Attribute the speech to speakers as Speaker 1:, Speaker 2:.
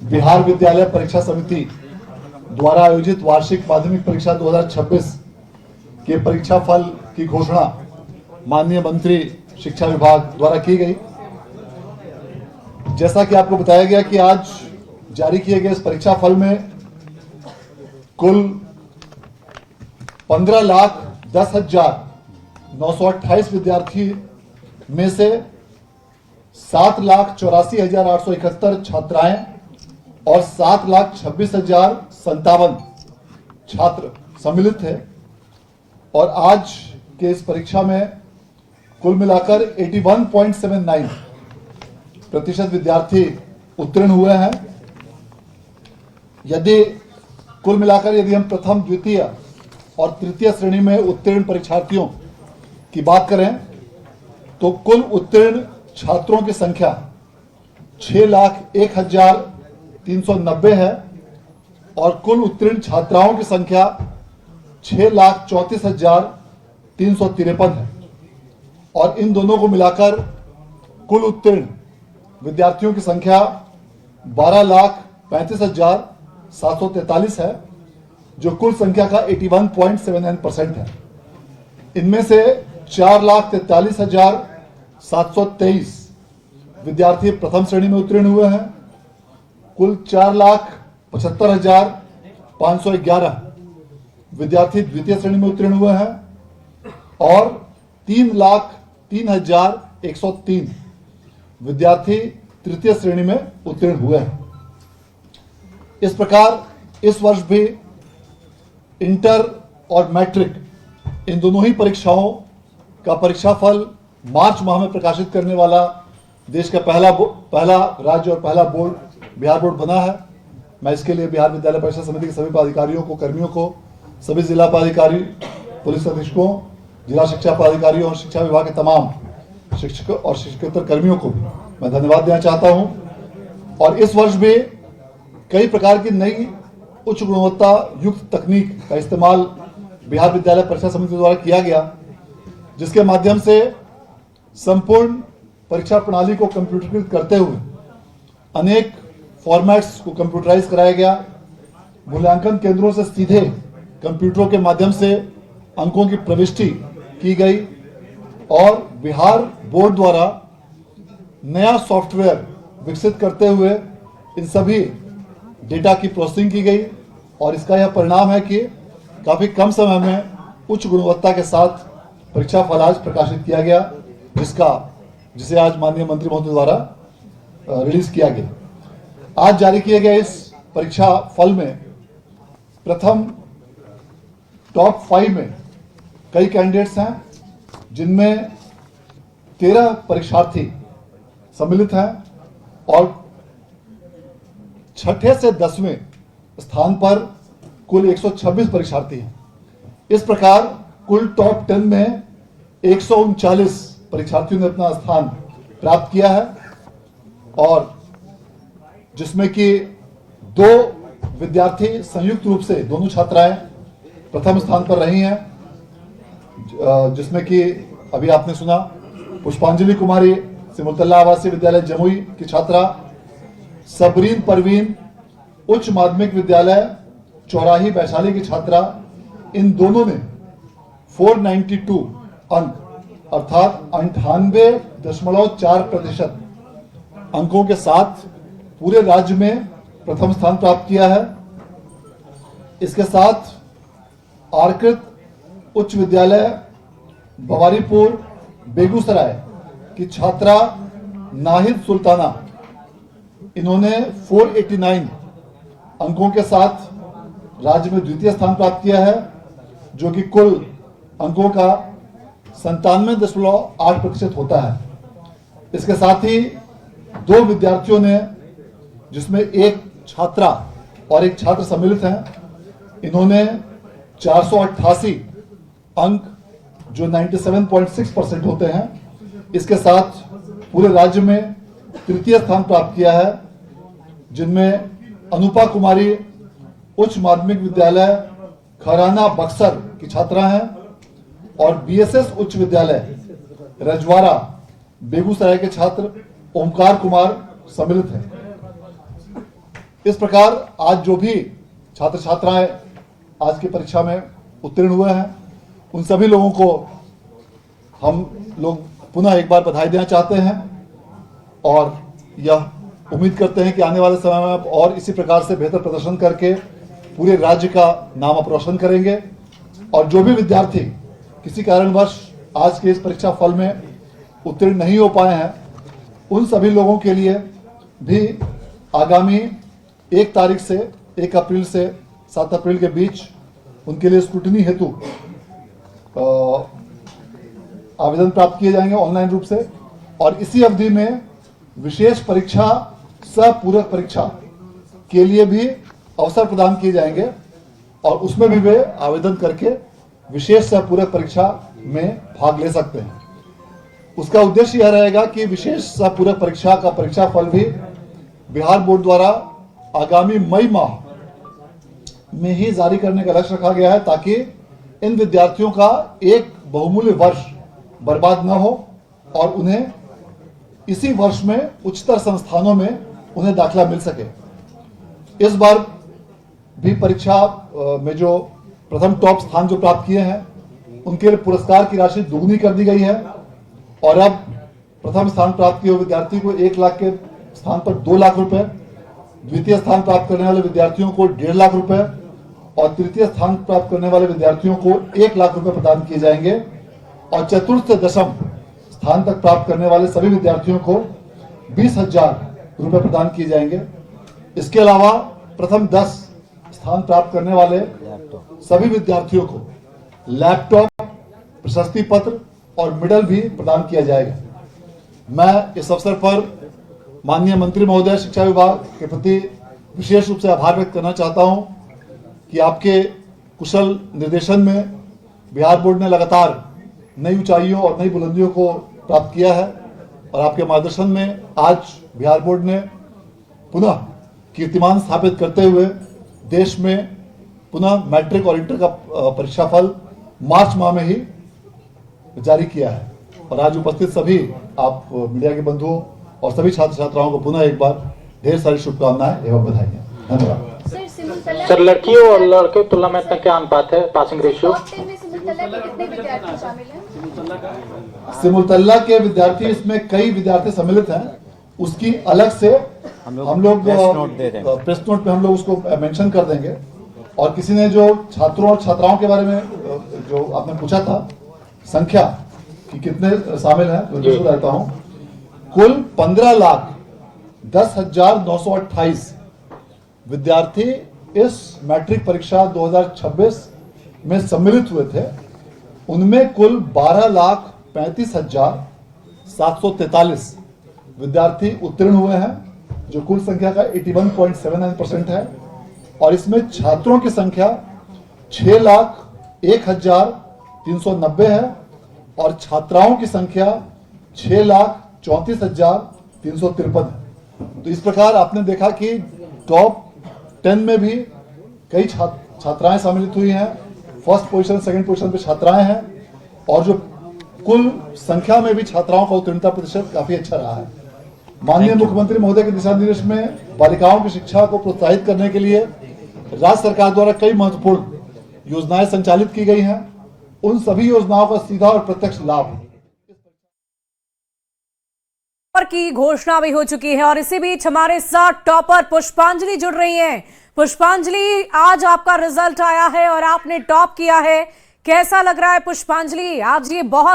Speaker 1: बिहार विद्यालय परीक्षा समिति द्वारा आयोजित वार्षिक माध्यमिक परीक्षा 2026 के परीक्षा फल की घोषणा माननीय मंत्री शिक्षा विभाग द्वारा की गई। जैसा कि आपको बताया गया कि आज जारी किए गए इस परीक्षा फल में कुल 15,10,928 विद्यार्थी में से 7,84,871 छात्राएं और 7,26,057 छात्र सम्मिलित थे। और आज के इस परीक्षा में कुल मिलाकर 81.79% विद्यार्थी उत्तीर्ण हुए हैं। कुल मिलाकर यदि हम प्रथम, द्वितीय और तृतीय श्रेणी में उत्तीर्ण परीक्षार्थियों की बात करें तो कुल उत्तीर्ण छात्रों की संख्या 6,01,390 है और कुल उत्तीर्ण छात्राओं की संख्या 6,34,353 है। और इन दोनों को मिलाकर कुल उत्तीर्ण विद्यार्थियों की संख्या 12,35,743 है, जो कुल संख्या का 81.79% है। इनमें से 4,43,723 विद्यार्थी प्रथम श्रेणी में उत्तीर्ण हुए हैं। कुल 4,75,511 विद्यार्थी द्वितीय श्रेणी में उत्तीर्ण हुए हैं और 3,03,103 विद्यार्थी तृतीय श्रेणी में उत्तीर्ण हुए हैं। इस प्रकार इस वर्ष भी इंटर और मैट्रिक इन दोनों ही परीक्षाओं का परीक्षाफल मार्च माह में प्रकाशित करने वाला देश का पहला राज्य और पहला बोर्ड बिहार बोर्ड बना है। मैं इसके लिए बिहार विद्यालय परीक्षा समिति के सभी पदाधिकारियों को, कर्मियों को, सभी जिला पदाधिकारी, पुलिस अधीक्षकों, जिला शिक्षा पदाधिकारियों और शिक्षा विभाग के तमाम शिक्षक और शिक्षकेतर कर्मियों को मैं धन्यवाद देना चाहता हूं। और इस वर्ष भी कई प्रकार की नई उच्च गुणवत्ता युक्त तकनीक का इस्तेमाल बिहार विद्यालय परीक्षा समिति द्वारा किया गया, जिसके माध्यम से संपूर्ण परीक्षा प्रणाली को कंप्यूटरीकृत करते हुए अनेक फॉर्मेट्स को कंप्यूटराइज कराया गया। मूल्यांकन केंद्रों से सीधे कंप्यूटरों के माध्यम से अंकों की प्रविष्टि की गई और बिहार बोर्ड द्वारा नया सॉफ्टवेयर विकसित करते हुए इन सभी डेटा की प्रोसेसिंग की गई। और इसका यह परिणाम है कि काफी कम समय में उच्च गुणवत्ता के साथ परीक्षा फल आज प्रकाशित किया गया, जिसे आज माननीय मंत्री महोदय द्वारा रिलीज किया गया। आज जारी किए गए इस परीक्षा फल में प्रथम टॉप 5 में कई कैंडिडेट्स हैं, जिनमें 13 परीक्षार्थी सम्मिलित हैं और छठे से 10वें स्थान पर कुल 126 परीक्षार्थी हैं। इस प्रकार कुल टॉप 10 में 139 परीक्षार्थियों ने अपना स्थान प्राप्त किया है और जिसमें कि 2 विद्यार्थी संयुक्त रूप से, दोनों छात्राएं प्रथम स्थान पर रही हैं, जिसमें कि अभी आपने सुना पुष्पांजलि कुमारी सिमुलतल्ला आवासीय विद्यालय जमुई की छात्रा, सबरीन परवीन उच्च माध्यमिक विद्यालय चौराही वैशाली की छात्रा। इन दोनों ने 492 अंक अर्थात 98.4% अंकों के साथ पूरे राज्य में प्रथम स्थान प्राप्त किया है। इसके साथ आर्कृत उच्च विद्यालय भवारीपुर बेगूसराय की छात्रा नाहिद सुल्ताना, इन्होंने 489 अंकों के साथ राज्य में द्वितीय स्थान प्राप्त किया है, जो कि कुल अंकों का 97.8% होता है। इसके साथ ही 2 विद्यार्थियों ने, जिसमें एक छात्रा और एक छात्र सम्मिलित हैं, इन्होंने 488 अंक जो 97.6% होते हैं, इसके साथ पूरे राज्य में तृतीय स्थान प्राप्त किया है, जिनमें अनुपा कुमारी उच्च माध्यमिक विद्यालय खराना बक्सर की छात्रा हैं और बीएसएस उच्च विद्यालय रजवाड़ा बेगूसराय के छात्र ओमकार कुमार सम्मिलित हैं। इस प्रकार आज जो भी छात्र छात्राएं आज की परीक्षा में उत्तीर्ण हुए हैं, उन सभी लोगों को हम लोग पुनः एक बार बधाई देना चाहते हैं और यह उम्मीद करते हैं कि आने वाले समय में आप और इसी प्रकार से बेहतर प्रदर्शन करके पूरे राज्य का नाम आप रोशन करेंगे। और जो भी विद्यार्थी किसी कारणवश आज के इस परीक्षा फल में उत्तीर्ण नहीं हो पाए हैं, उन सभी लोगों के लिए भी आगामी 1 तारीख से 1 अप्रैल से 7 अप्रैल के बीच उनके लिए स्क्रूटनी हेतु आवेदन प्राप्त किए जाएंगे ऑनलाइन रूप से। और इसी अवधि में विशेष परीक्षा सह-पूरक परीक्षा के लिए भी अवसर प्रदान किए जाएंगे और उसमें भी वे आवेदन करके विशेष सह-पूरक परीक्षा में भाग ले सकते हैं। उसका उद्देश्य यह रहेगा कि विशेष सह-पूरक परीक्षा का परीक्षा फल भी बिहार बोर्ड द्वारा आगामी मई माह में ही जारी करने का लक्ष्य रखा गया है, ताकि इन विद्यार्थियों का एक बहुमूल्य वर्ष बर्बाद न हो और उन्हें इसी वर्ष में उच्चतर संस्थानों में उन्हें दाखिला मिल सके। इस बार भी परीक्षा में जो प्रथम टॉप स्थान जो प्राप्त किए हैं, उनके लिए पुरस्कार की राशि दुगनी कर दी गई है और अब प्रथम स्थान प्राप्त किए हुए विद्यार्थी को 1 लाख के स्थान पर 2 लाख रुपए, द्वितीय स्थान प्राप्त करने वाले विद्यार्थियों को 1.5 लाख रुपए और तृतीय स्थान प्राप्त करने वाले विद्यार्थियों को 1 लाख रुपए प्रदान किए जाएंगे और चतुर्थ से दशम स्थान तक प्राप्त करने वाले सभी विद्यार्थियों को 20,000 रुपए प्रदान किए जाएंगे। इसके अलावा प्रथम 10 स्थान प्राप्त करने वाले सभी विद्यार्थियों को लैपटॉप, प्रशस्ति पत्र और मेडल भी प्रदान किया जाएगा। मैं इस अवसर पर माननीय मंत्री महोदय शिक्षा विभाग के प्रति विशेष रूप से आभार व्यक्त करना चाहता हूं कि आपके कुशल निर्देशन में बिहार बोर्ड ने लगातार नई ऊंचाइयों और नई बुलंदियों को प्राप्त किया है और आपके मार्गदर्शन में आज बिहार बोर्ड ने पुनः कीर्तिमान स्थापित करते हुए देश में पुनः मैट्रिक और इंटर का परीक्षा फल मार्च माह में ही जारी किया है। और आज उपस्थित सभी आप मीडिया के बंधुओं और सभी छात्र छात्राओं को पुनः एक बार ढेर सारी शुभकामनाएं एवं बधाइयां। धन्यवाद।
Speaker 2: सर, लड़कियों और लड़के की तुलना में क्या अनुपात है पासिंग रेशियो?
Speaker 1: सिमुलतल्ला के विद्यार्थी, इसमें कई विद्यार्थी सम्मिलित हैं, उसकी अलग से हम लोग प्रेस नोट पे हम लोग उसको मेंशन कर देंगे। और किसी ने जो छात्रों और छात्राओं के बारे में जो आपने पूछा था संख्या कि कितने शामिल हैं, तो मैं रहता हूं कुल 15,10,928 विद्यार्थी इस मैट्रिक परीक्षा 2026 में सम्मिलित हुए थे। उनमें कुल 12,35,743 विद्यार्थी उत्तीर्ण हुए हैं, जो कुल संख्या का 81.79% है। और इसमें छात्रों की संख्या 6,01,390 है और छात्राओं की संख्या 6,34,353 है। तो इस प्रकार आपने देखा कि टॉप 10 में भी कई छात्राएं सम्मिलित हुई हैं, फर्स्ट पोजीशन सेकंड पोजीशन पे छात्राएं हैं और जो कुल संख्या में भी छात्राओं का उत्तीर्णता प्रतिशत काफी अच्छा रहा है। माननीय मुख्यमंत्री महोदय के दिशा निर्देश में बालिकाओं की शिक्षा को प्रोत्साहित करने के लिए राज्य सरकार द्वारा कई महत्वपूर्ण योजनाएं संचालित की गई हैं। उन सभी योजनाओं का सीधा और प्रत्यक्ष लाभ
Speaker 3: की घोषणा भी हो चुकी है। और इसी बीच हमारे साथ टॉपर पुष्पांजलि जुड़ रही हैं। पुष्पांजलि, आज आपका रिजल्ट आया है और आपने टॉप किया है, कैसा लग रहा है पुष्पांजलि? आज ये बहुत